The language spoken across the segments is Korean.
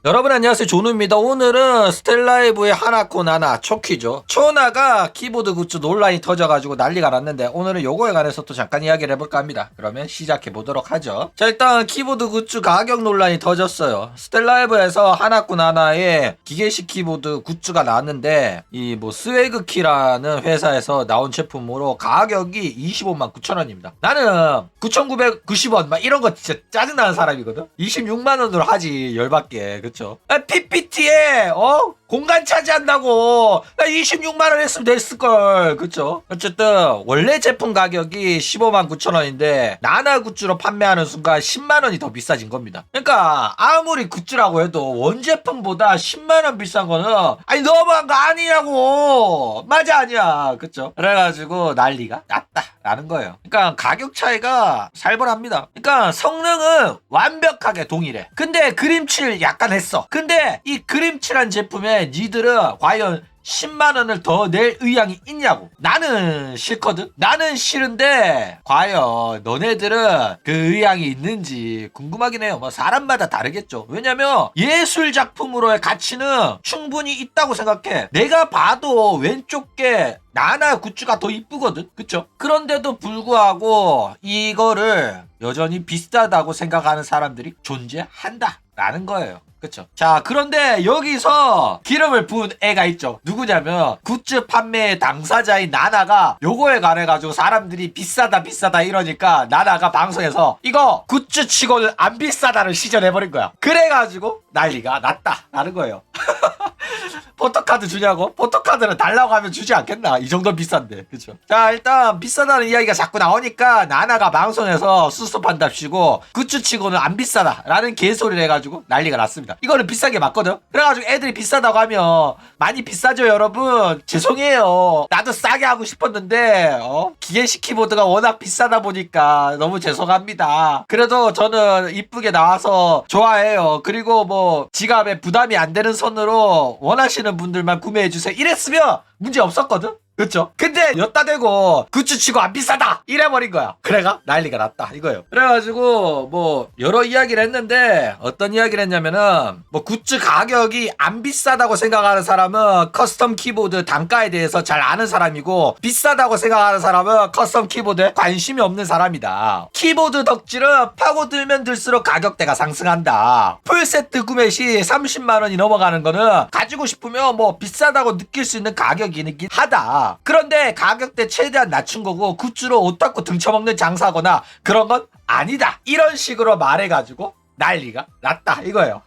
여러분 안녕하세요, 조누입니다. 오늘은 스텔라이브의 하나코 나나 초키죠. 초나가 키보드 굿즈 논란이 터져가지고 난리가 났는데 오늘은 요거에 관해서 또 잠깐 이야기를 해볼까 합니다. 그러면 시작해보도록 하죠. 자, 일단 키보드 굿즈 가격 논란이 터졌어요. 스텔라이브에서 하나코 나나의 기계식 키보드 굿즈가 나왔는데 이 뭐 스웨그키라는 회사에서 나온 제품으로 가격이 25만 9천 원입니다. 나는 9,990원 막 이런 거 진짜 짜증나는 사람이거든. 26만 원으로 하지 열받게. 그쵸? PPT에 공간 차지한다고 26만 원 했으면 됐을걸. 그쵸? 어쨌든 원래 제품 가격이 15만 9천 원인데 나나 굿즈로 판매하는 순간 10만 원이 더 비싸진 겁니다. 그러니까 아무리 굿즈라고 해도 원제품보다 10만 원 비싼 거는 아니 너무한 거 아니냐고. 맞아 아니야. 그쵸? 그래가지고 난리가 났다라는 거예요. 그러니까 가격 차이가 살벌합니다. 그러니까 성능은 완벽하게 동일해. 근데 그림칠 약간 했어. 근데 이 그림칠한 제품에 니들은 과연 10만원을 더 낼 의향이 있냐고. 나는 싫거든. 나는 싫은데 과연 너네들은 그 의향이 있는지 궁금하긴 해요. 뭐 사람마다 다르겠죠. 왜냐면 예술 작품으로의 가치는 충분히 있다고 생각해. 내가 봐도 왼쪽 게 나나 굿즈가 더 이쁘거든. 그쵸? 그런데도 불구하고 이거를 여전히 비싸다고 생각하는 사람들이 존재한다 라는 거예요. 그쵸? 자, 그런데 여기서 기름을 부은 애가 있죠. 누구냐면 굿즈 판매 당사자인 나나가 요거에 관해가지고 사람들이 비싸다 이러니까 나나가 방송에서 이거 굿즈 치고는 안 비싸다를 시전해버린 거야. 그래가지고 난리가 났다라는 거예요. 포토카드 주냐고? 포토카드는 달라고 하면 주지 않겠나? 이 정도 비싼데. 그쵸? 자, 일단 비싸다는 이야기가 자꾸 나오니까 나나가 방송에서 수습한답시고 굿즈 치고는 안 비싸다 라는 개소리를 해가지고 난리가 났습니다. 이거는 비싸게 맞거든? 그래가지고 애들이 비싸다고 하면 많이 비싸죠 여러분. 죄송해요. 나도 싸게 하고 싶었는데 기계식 키보드가 워낙 비싸다 보니까 너무 죄송합니다. 그래도 저는 이쁘게 나와서 좋아해요. 그리고 뭐 지갑에 부담이 안 되는 선으로 원하시는 분들만 구매해주세요 이랬으면 문제 없었거든? 그쵸? 근데 여따 대고 굿즈 치고 안 비싸다 이래버린 거야. 그래가 난리가 났다 이거예요. 그래가지고 뭐 여러 이야기를 했는데 어떤 이야기를 했냐면은 뭐 굿즈 가격이 안 비싸다고 생각하는 사람은 커스텀 키보드 단가에 대해서 잘 아는 사람이고 비싸다고 생각하는 사람은 커스텀 키보드에 관심이 없는 사람이다. 키보드 덕질은 파고들면 들수록 가격대가 상승한다. 풀세트 구매 시 30만원이 넘어가는 거는 가지고 싶으면 뭐 비싸다고 느낄 수 있는 가격이긴 하다. 그런데 가격대 최대한 낮춘 거고 굿즈로 옷 닦고 등쳐먹는 장사거나 그런 건 아니다. 이런 식으로 말해가지고 난리가 났다 이거예요.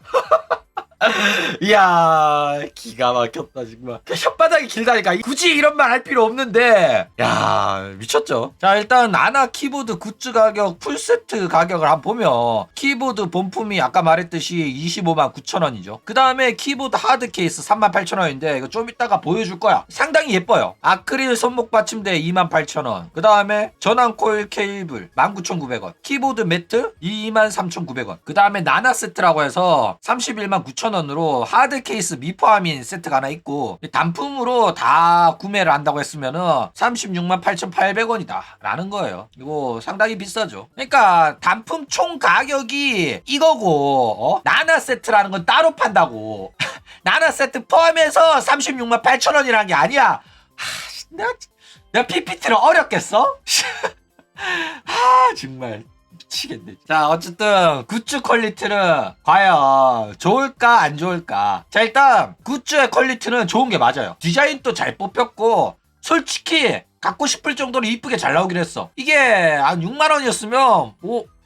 이야 기가 막혔다 정말. 혓바닥이 길다니까. 굳이 이런 말 할 필요 없는데 야 미쳤죠. 자, 일단 나나 키보드 굿즈 가격 풀세트 가격을 한번 보면 키보드 본품이 아까 말했듯이 25만 9천 원이죠. 그 다음에 키보드 하드 케이스 3만 8천 원인데 이거 좀 이따가 보여줄 거야. 상당히 예뻐요. 아크릴 손목 받침대 2만 8천 원. 그 다음에 전원 코일 케이블 19,900원. 키보드 매트 23,900원. 그 다음에 나나 세트라고 해서 31만 9천 원으로 하드 케이스 미포함인 세트가 하나 있고 단품으로 다 구매를 한다고 했으면은 36만 8,800원이다 라는 거예요. 이거 상당히 비싸죠. 그러니까 단품 총 가격이 이거고 나나 세트라는 건 따로 판다고. 나나 세트 포함해서 36만 8천 원이라는 게 아니야. 내가 PPT를 어렵겠어? 정말 미치겠네. 자, 어쨌든 굿즈 퀄리티는 과연 좋을까 안 좋을까. 자, 일단 굿즈의 퀄리티는 좋은 게 맞아요. 디자인도 잘 뽑혔고 솔직히 갖고 싶을 정도로 이쁘게 잘 나오긴 했어. 이게 한 6만 원이었으면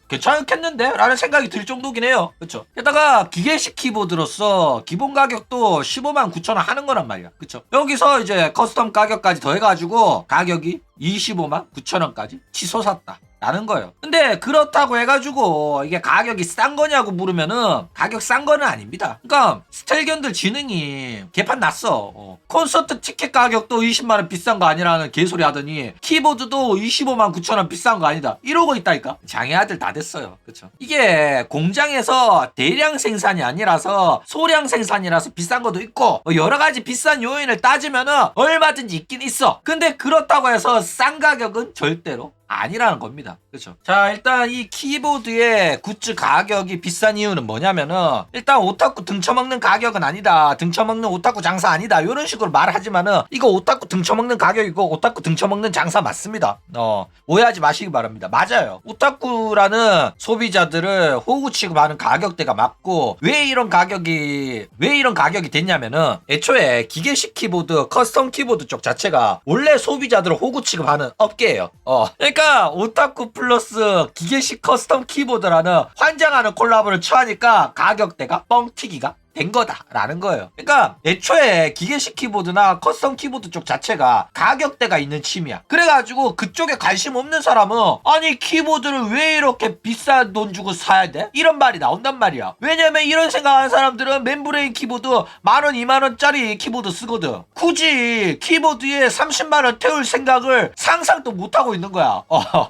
괜찮겠는데? 라는 생각이 들 정도긴 해요. 그쵸? 게다가 기계식 키보드로서 기본 가격도 15만 9천 원 하는 거란 말이야. 그쵸? 여기서 이제 커스텀 가격까지 더해가지고 가격이 25만 9천 원까지 치솟았다 라는 거예요. 근데 그렇다고 해가지고 이게 가격이 싼 거냐고 물으면은 가격 싼 거는 아닙니다. 그러니까 스텔견들 지능이 개판 났어. 콘서트 티켓 가격도 20만원 비싼 거 아니라는 개소리 하더니 키보드도 25만 9천 원 비싼 거 아니다 이러고 있다니까. 장애 아들 다 됐어요. 그쵸? 이게 공장에서 대량 생산이 아니라서 소량 생산이라서 비싼 것도 있고 뭐 여러 가지 비싼 요인을 따지면은 얼마든지 있긴 있어. 근데 그렇다고 해서 싼 가격은 절대로 아니라는 겁니다. 그렇죠? 자, 일단 이 키보드의 굿즈 가격이 비싼 이유는 뭐냐면은 일단 오타쿠 등쳐먹는 가격은 아니다. 등쳐먹는 오타쿠 장사 아니다. 이런 식으로 말을 하지만은 이거 오타쿠 등쳐먹는 가격이고 오타쿠 등쳐먹는 장사 맞습니다. 오해하지 마시기 바랍니다. 맞아요. 오타쿠라는 소비자들을 호구 취급하는 가격대가 맞고 왜 이런 가격이 됐냐면은 애초에 기계식 키보드, 커스텀 키보드 쪽 자체가 원래 소비자들을 호구 취급하는 업계예요. 그러니까 오타쿠 플러스 기계식 커스텀 키보드라는 환장하는 콜라보를 취하니까 가격대가 뻥튀기가 된 거다라는 거예요. 그러니까 애초에 기계식 키보드나 커스텀 키보드 쪽 자체가 가격대가 있는 취미야. 그래가지고 그쪽에 관심 없는 사람은 아니 키보드를 왜 이렇게 비싼 돈 주고 사야 돼? 이런 말이 나온단 말이야. 왜냐면 이런 생각하는 사람들은 멤브레인 키보드 10,000원 20,000원짜리 키보드 쓰거든. 굳이 키보드에 30만원 태울 생각을 상상도 못하고 있는 거야.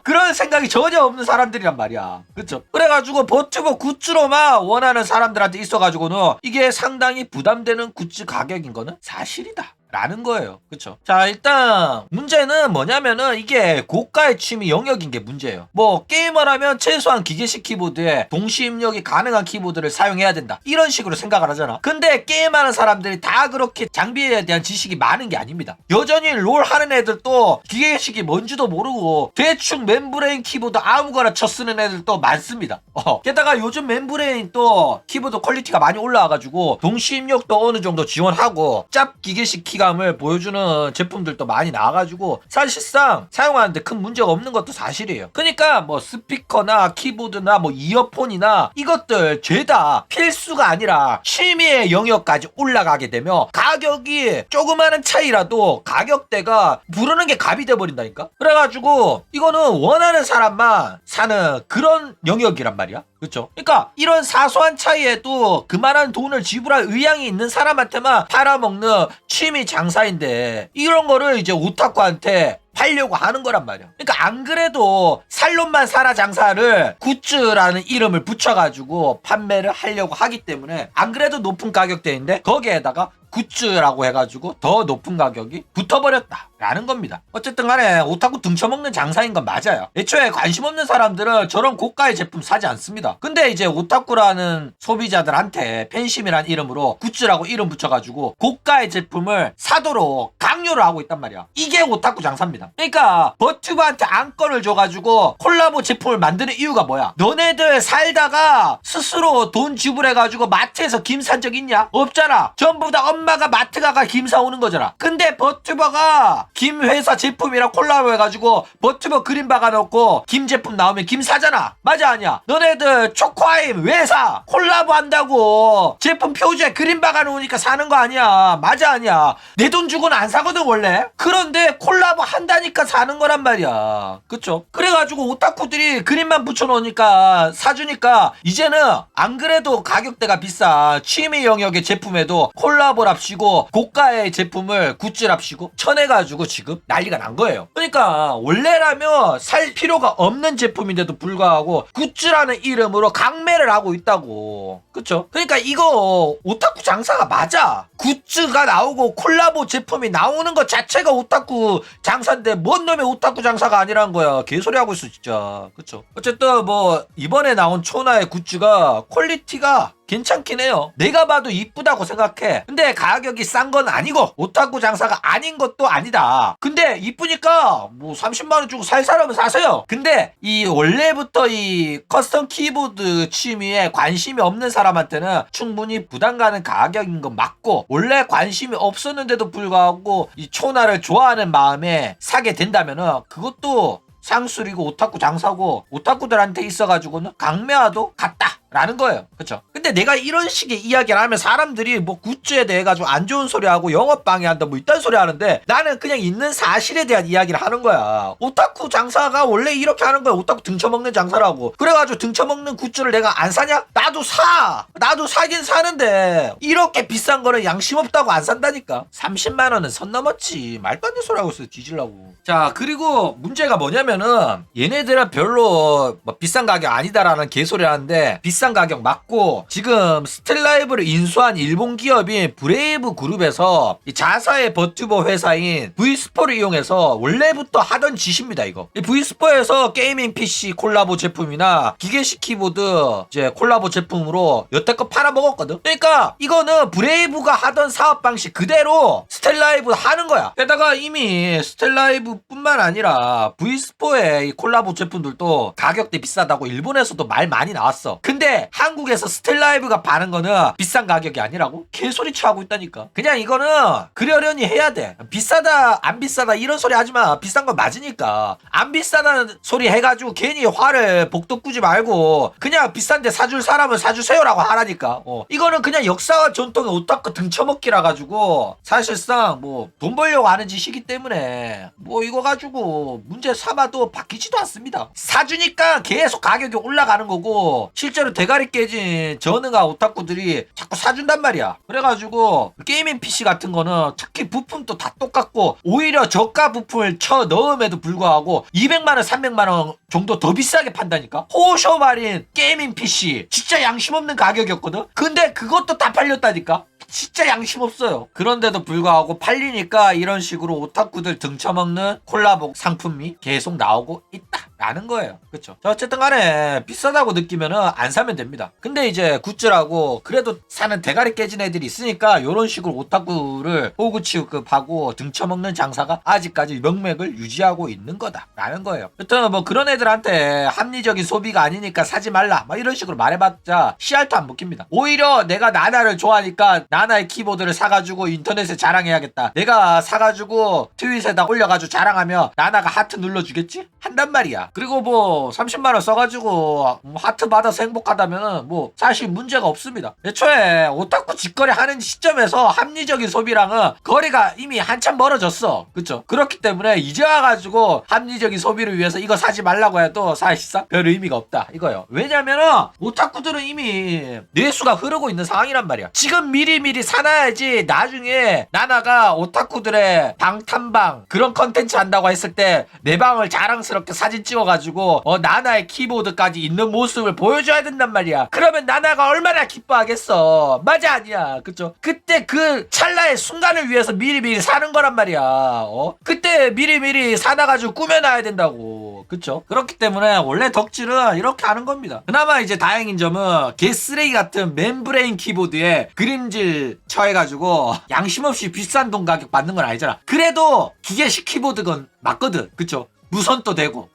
그런 생각이 전혀 없는 사람들이란 말이야. 그쵸? 그래가지고 버튜버 굿즈로만 원하는 사람들한테 있어가지고는 이게 상당히 부담되는 굿즈 가격인 거는 사실이다 라는 거예요. 그쵸? 자, 일단 문제는 뭐냐면은 이게 고가의 취미 영역인 게 문제예요. 뭐 게이머를 하면 최소한 기계식 키보드에 동시 입력이 가능한 키보드를 사용해야 된다, 이런 식으로 생각을 하잖아. 근데 게임하는 사람들이 다 그렇게 장비에 대한 지식이 많은 게 아닙니다. 여전히 롤 하는 애들도 기계식이 뭔지도 모르고 대충 멤브레인 키보드 아무거나 쳐 쓰는 애들도 많습니다. 게다가 요즘 멤브레인 또 키보드 퀄리티가 많이 올라와가지고 동시 입력도 어느 정도 지원하고 짭 기계식 키가 을 보여주는 제품들도 많이 나와가지고 사실상 사용하는데 큰 문제가 없는 것도 사실이에요. 그러니까 뭐 스피커나 키보드나 뭐 이어폰이나 이것들 죄다 필수가 아니라 취미의 영역까지 올라가게 되면 가격이 조그마한 차이라도 가격대가 부르는 게 값이 돼버린다니까. 그래가지고 이거는 원하는 사람만 사는 그런 영역이란 말이야. 그렇죠? 그러니까 이런 사소한 차이에도 그만한 돈을 지불할 의향이 있는 사람한테만 팔아먹는 취미 장사인데 이런 거를 이제 오타쿠한테 팔려고 하는 거란 말이야. 그러니까 안 그래도 살론만 사라 장사를 굿즈라는 이름을 붙여가지고 판매를 하려고 하기 때문에 안 그래도 높은 가격대인데 거기에다가 굿즈라고 해가지고 더 높은 가격이 붙어버렸다 라는 겁니다. 어쨌든 간에 오타쿠 등쳐먹는 장사인 건 맞아요. 애초에 관심 없는 사람들은 저런 고가의 제품 사지 않습니다. 근데 이제 오타쿠라는 소비자들한테 팬심이란 이름으로 굿즈라고 이름 붙여가지고 고가의 제품을 사도록 강요를 하고 있단 말이야. 이게 오타쿠 장사입니다. 그러니까 버튜버한테 안건을 줘가지고 콜라보 제품을 만드는 이유가 뭐야? 너네들 살다가 스스로 돈 지불해가지고 마트에서 김 산 적 있냐? 없잖아. 전부 다 엄마가 마트 가가 김 사오는 거잖아. 근데 버튜버가 김 회사 제품이랑 콜라보 해가지고 버튜버 그림 박아놓고 김 제품 나오면 김 사잖아. 맞아 아니야? 너네들 초코아임 왜 사? 콜라보 한다고 제품 표지에 그림 박아놓으니까 사는 거 아니야. 맞아 아니야? 내 돈 주고는 안 사거든 원래. 그런데 콜라보 한다니까 사는 거란 말이야. 그쵸? 그래가지고 오타쿠들이 그림만 붙여놓으니까 사주니까 이제는 안 그래도 가격대가 비싼 취미 영역의 제품에도 콜라보랍시고 고가의 제품을 굿즈랍시고 쳐내가지고 지금 난리가 난 거예요. 그러니까 원래라면 살 필요가 없는 제품인데도 불구하고 굿즈라는 이름으로 강매를 하고 있다고. 그쵸? 그러니까 이거 오타쿠 장사가 맞아. 굿즈가 나오고 콜라보 제품이 나오는 것 자체가 오타쿠 장사인데 뭔 놈의 오타쿠 장사가 아니란 거야. 개소리 하고 있어 진짜. 그쵸? 어쨌든 뭐 이번에 나온 초나의 굿즈가 퀄리티가 괜찮긴 해요. 내가 봐도 이쁘다고 생각해. 근데 가격이 싼 건 아니고 오타쿠 장사가 아닌 것도 아니다. 근데 이쁘니까 뭐 30만원 주고 살 사람은 사세요. 근데 이 원래부터 이 커스텀 키보드 취미에 관심이 없는 사람한테는 충분히 부담 가는 가격인 건 맞고 원래 관심이 없었는데도 불구하고 이 초나를 좋아하는 마음에 사게 된다면은 그것도 상술이고 오타쿠 장사고 오타쿠들한테 있어가지고는 강매와도 같다 라는 거예요. 그쵸? 근데 내가 이런 식의 이야기를 하면 사람들이 뭐 굿즈에 대해 가지고 안 좋은 소리 하고 영업 방해한다 뭐 이딴 소리 하는데 나는 그냥 있는 사실에 대한 이야기를 하는 거야. 오타쿠 장사가 원래 이렇게 하는 거야. 오타쿠 등쳐먹는 장사라고. 그래가지고 등쳐먹는 굿즈를 내가 안 사냐? 나도 사! 나도 사긴 사는데 이렇게 비싼 거는 양심 없다고 안 산다니까. 30만원은 선 넘었지. 말도 안 되는 소리 하고 있어. 뒤질라고. 자, 그리고 문제가 뭐냐면은 얘네들은 별로 뭐 비싼 가격 아니다라는 개소리 하는데 비싼 비싼 가격 맞고, 지금 스텔라이브를 인수한 일본 기업인 브레이브 그룹에서 이 자사의 버튜버 회사인 V스포를 이용해서 원래부터 하던 짓입니다. 이거 이 V스포에서 게이밍 PC 콜라보 제품이나 기계식 키보드 이제 콜라보 제품으로 여태껏 팔아먹었거든. 그러니까 이거는 브레이브가 하던 사업 방식 그대로 스텔라이브 하는 거야. 게다가 이미 스텔라이브 뿐만 아니라 V스포의 이 콜라보 제품들도 가격대 비싸다고 일본에서도 말 많이 나왔어. 근데 한국에서 스텔라이브가 파는 거는 비싼 가격이 아니라고 개소리치 하고 있다니까. 그냥 이거는 그러려니 해야 돼. 비싸다 안 비싸다 이런 소리 하지마. 비싼 거 맞으니까. 안 비싸다는 소리 해가지고 괜히 화를 복도 꾸지 말고 그냥 비싼데 사줄 사람은 사주세요라고 하라니까. 이거는 그냥 역사와 전통의 오타쿠 등쳐먹기라 가지고 사실상 뭐 돈 벌려고 하는 짓이기 때문에 뭐 이거 가지고 문제 삼아도 바뀌지도 않습니다. 사주니까 계속 가격이 올라가는 거고, 실제로 대가리 깨진 전응아 오타쿠들이 자꾸 사준단 말이야. 그래가지고 게이밍 PC 같은 거는 특히 부품도 다 똑같고 오히려 저가 부품을 쳐 넣음에도 불구하고 200만원 300만원 정도 더 비싸게 판다니까. 호쇼마린 게이밍 PC 진짜 양심 없는 가격이었거든. 근데 그것도 다 팔렸다니까. 진짜 양심 없어요. 그런데도 불구하고 팔리니까 이런 식으로 오타쿠들 등쳐먹는 콜라보 상품이 계속 나오고 있다라는 거예요. 그쵸? 어쨌든 간에 비싸다고 느끼면은 안 사면 됩니다. 근데 이제 굿즈라고 그래도 사는 대가리 깨진 애들이 있으니까 이런 식으로 오타쿠를 호구 취급하고 등쳐먹는 장사가 아직까지 명맥을 유지하고 있는 거다라는 거예요. 여튼 뭐 그런 애들한테 합리적인 소비가 아니니까 사지 말라 막 이런 식으로 말해봤자 씨알도 안 먹힙니다. 오히려 내가 나나를 좋아하니까 나나의 키보드를 사가지고 인터넷에 자랑해야겠다. 내가 사가지고 트윗에다 올려가지고 자랑하면 나나가 하트 눌러주겠지? 한단 말이야. 그리고 뭐 30만원 써가지고 하트 받아서 행복하다면 뭐 사실 문제가 없습니다. 애초에 오타쿠 직거래 하는 시점에서 합리적인 소비랑은 거리가 이미 한참 멀어졌어. 그쵸? 그렇기 때문에 이제 와가지고 합리적인 소비를 위해서 이거 사지 말라고 해도 사실상 별 의미가 없다 이거요. 왜냐면은 오타쿠들은 이미 뇌수가 흐르고 있는 상황이란 말이야. 지금 미리 사놔야지 나중에 나나가 오타쿠들의 방탐방 그런 컨텐츠 한다고 했을 때 내 방을 자랑스럽게 사진 찍어가지고 나나의 키보드까지 있는 모습을 보여줘야 된단 말이야. 그러면 나나가 얼마나 기뻐하겠어. 맞아 아니야. 그쵸? 그때 그 찰나의 순간을 위해서 미리 사는 거란 말이야. 그때 미리 사놔가지고 꾸며놔야 된다고. 그쵸? 그렇기 때문에 원래 덕질은 이렇게 하는 겁니다. 그나마 이제 다행인 점은 개쓰레기 같은 멤브레인 키보드에 그림질 처해가지고 양심 없이 비싼 돈 가격 받는 건 아니잖아. 그래도 기계식 키보드건 맞거든. 그쵸? 무선도 되고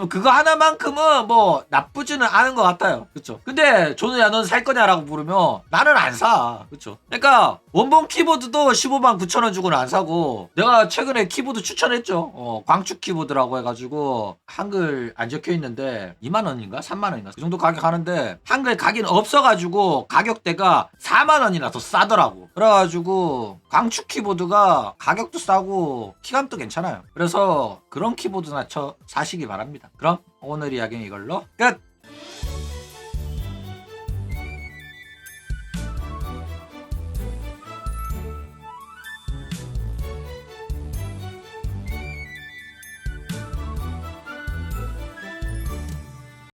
그거 하나만큼은 뭐 나쁘지는 않은 것 같아요. 그쵸? 근데 조누야 넌 살 거냐라고 물으면 나는 안 사. 그쵸? 그러니까 원본 키보드도 15만 9천원 주고는 안 사고, 내가 최근에 키보드 추천했죠. 광축 키보드라고 해가지고 한글 안 적혀 있는데 2만원인가 3만원인가 그 정도 가격 하는데 한글 각인 없어가지고 가격대가 4만원이나 더 싸더라고. 그래가지고 광축 키보드가 가격도 싸고 키감도 괜찮아요. 그래서 그런 키보드나 사시기 바랍니다. 그럼 오늘 이야기는 이걸로 끝!